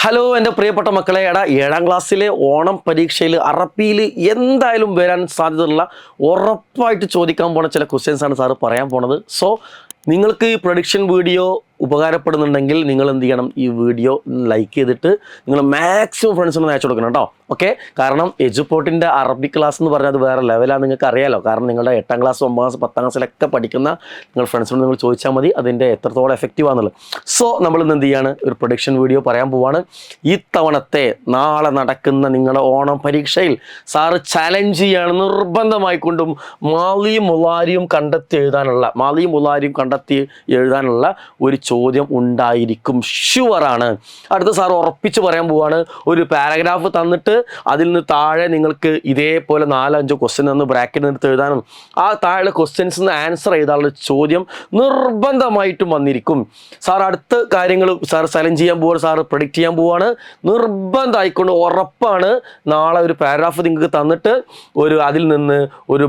Hello എൻ്റെ പ്രിയപ്പെട്ട മക്കളെ, 7ാം ക്ലാസ്സിലെ ഓണം പരീക്ഷയിൽ അറബിയിൽ എന്തായാലും വരാൻ സാധ്യതയുള്ള ഉറപ്പായിട്ട് ചോദിക്കാൻ പോണ ചില ക്വസ്റ്റ്യൻസാണ് സാറ് പറയാൻ പോണത്. സോ നിങ്ങൾക്ക് ഈ പ്രൊഡിക്ഷൻ വീഡിയോ ഉപകാരപ്പെടുന്നുണ്ടെങ്കിൽ നിങ്ങൾ എന്ത് ചെയ്യണം, ഈ വീഡിയോ ലൈക്ക് ചെയ്തിട്ട് നിങ്ങൾ മാക്സിമം ഫ്രണ്ട്സിനൊന്ന് അയച്ചു കൊടുക്കണം കേട്ടോ. ഓക്കെ, കാരണം എജുപോർട്ടിൻ്റെ അറബി ക്ലാസ് എന്ന് പറഞ്ഞാൽ അത് വേറെ ലെവലാണ്, നിങ്ങൾക്ക് അറിയാലോ. കാരണം നിങ്ങളുടെ 8ാം ക്ലാസ് 9ാം ക്ലാസ് 10ാം ക്ലാസ്സിലൊക്കെ പഠിക്കുന്ന നിങ്ങൾ ഫ്രണ്ട്സിനോട് നിങ്ങൾ ചോദിച്ചാൽ മതി അതിൻ്റെ എത്രത്തോളം എഫക്റ്റീവ് ആണെന്നുള്ളത്. സോ നമ്മളിന്ന് എന്ത് ചെയ്യാണ്, ഒരു പ്രൊഡിക്ഷൻ വീഡിയോ പറയാൻ പോവാണ്. ഈ തവണത്തെ നാളെ നടക്കുന്ന നിങ്ങളുടെ ഓണം പരീക്ഷയിൽ സാറ് ചാലഞ്ച് ചെയ്യാണ്, നിർബന്ധമായിക്കൊണ്ടും മാലിയും മുലാരിയും കണ്ടെത്തി എഴുതാനുള്ള ഒരു ചോദ്യം ഉണ്ടായിരിക്കും, ഷുവറാണ്. അടുത്ത സാർ ഉറപ്പിച്ച് പറയാൻ പോവാണ്, ഒരു പാരഗ്രാഫ് തന്നിട്ട് അതിൽ നിന്ന് താഴെ നിങ്ങൾക്ക് ഇതേപോലെ 4-5 ക്വസ്റ്റ്യൻ നിന്ന് ബ്രാക്കറ്റ് എടുത്ത് എഴുതാനും ആ താഴെ ക്വസ്റ്റ്യൻസിന് ആൻസർ ചെയ്താലുള്ള ചോദ്യം നിർബന്ധമായിട്ടും വന്നിരിക്കും. സാർ അടുത്ത കാര്യങ്ങൾ സാർ ചലഞ്ച് ചെയ്യാൻ പോവാണ്, സാർ പ്രഡിക്റ്റ് ചെയ്യാൻ പോവാണ്. നിർബന്ധമായിക്കൊണ്ട് ഉറപ്പാണ്, നാളെ ഒരു പാരഗ്രാഫ് നിങ്ങൾക്ക് തന്നിട്ട് അതിൽ നിന്ന് ഒരു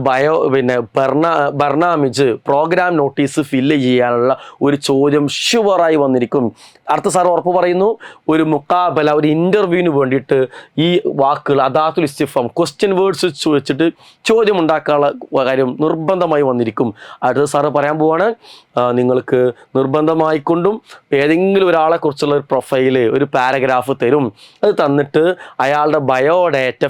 ബർണാമിജ് പ്രോഗ്രാം നോട്ടീസ് ഫില്ല് ചെയ്യാനുള്ള ഒരു ചോദ്യം ഷുവറായി വന്നിരിക്കും. അടുത്ത സാർ ഉറപ്പ് പറയുന്നു, ഒരു മുക്കാബല, ഒരു ഇൻ്റർവ്യൂവിന് വേണ്ടിയിട്ട് ഈ വാക്കുകൾ അദാത്തുൽ ഇസ്തിഫാം ക്വസ്റ്റ്യൻ വേർഡ്സ് വെച്ചിട്ട് ചോദ്യം ഉണ്ടാക്കാനുള്ള കാര്യം നിർബന്ധമായി വന്നിരിക്കും. അടുത്ത സാറ് പറയാൻ പോവാണ്, നിങ്ങൾക്ക് നിർബന്ധമായിക്കൊണ്ടും ഏതെങ്കിലും ഒരാളെ കുറിച്ചുള്ള ഒരു പ്രൊഫൈല്, ഒരു പാരഗ്രാഫ് തരും. അത് തന്നിട്ട് അയാളുടെ ബയോഡേറ്റ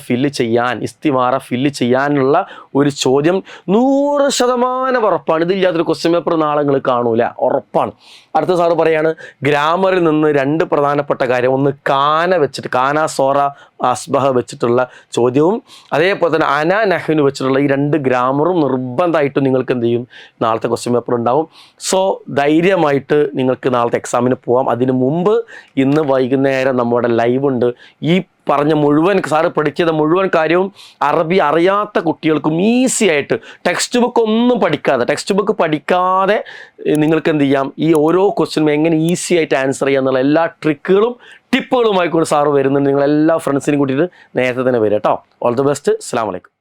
ഇസ്തിമാറ ഫില്ല് ചെയ്യാനുള്ള ഒരു ചോദ്യം 100% ഉറപ്പാണ്. ഇതില്ലാത്തൊരു ക്വസ്റ്റ്യൻ പേപ്പർ നാളെ നിങ്ങൾ കാണൂല, ഉറപ്പാണ്. അടുത്ത സാറ് പറയാണ്, ഗ്രാമറിൽ നിന്ന് 2 പ്രധാനപ്പെട്ട കാര്യം, ഒന്ന് കാന സോറ അസ്ബഹ വെച്ചിട്ടുള്ള ചോദ്യവും അതേപോലെ തന്നെ അന നഹ്നു വെച്ചിട്ടുള്ള ഈ 2 ഗ്രാമറും നിർബന്ധമായിട്ടും നിങ്ങൾക്ക് എന്ത് ചെയ്യും, നാളത്തെ ക്വസ്റ്റ്യൻ പേപ്പർ ഉണ്ടാവും. സോ ധൈര്യമായിട്ട് നിങ്ങൾക്ക് നാളത്തെ എക്സാമിന് പോവാം. അതിന് മുമ്പ് ഇന്ന് വൈകുന്നേരം നമ്മുടെ ലൈവ് ഉണ്ട്. ഈ പറഞ്ഞ മുഴുവൻ സാറ് പഠിച്ചത് മുഴുവൻ കാര്യവും അറബി അറിയാത്ത കുട്ടികൾക്കും ഈസി ആയിട്ട് ടെക്സ്റ്റ് ബുക്ക് പഠിക്കാതെ നിങ്ങൾക്ക് എന്ത് ചെയ്യാം, ഈ ഓരോ ക്വസ്റ്റ്യനും എങ്ങനെ ഈസി ആയിട്ട് ആൻസർ ചെയ്യാം എന്നുള്ള എല്ലാ ടിപ്പുകളുമായി കൂടി സാറ് വരുന്നുണ്ട്. നിങ്ങളെല്ലാ ഫ്രണ്ട്സിനും കൂട്ടിയിട്ട് നേരത്തെ തന്നെ വരും കേട്ടോ. All the best. അസ്സലാമു അലൈക്കും.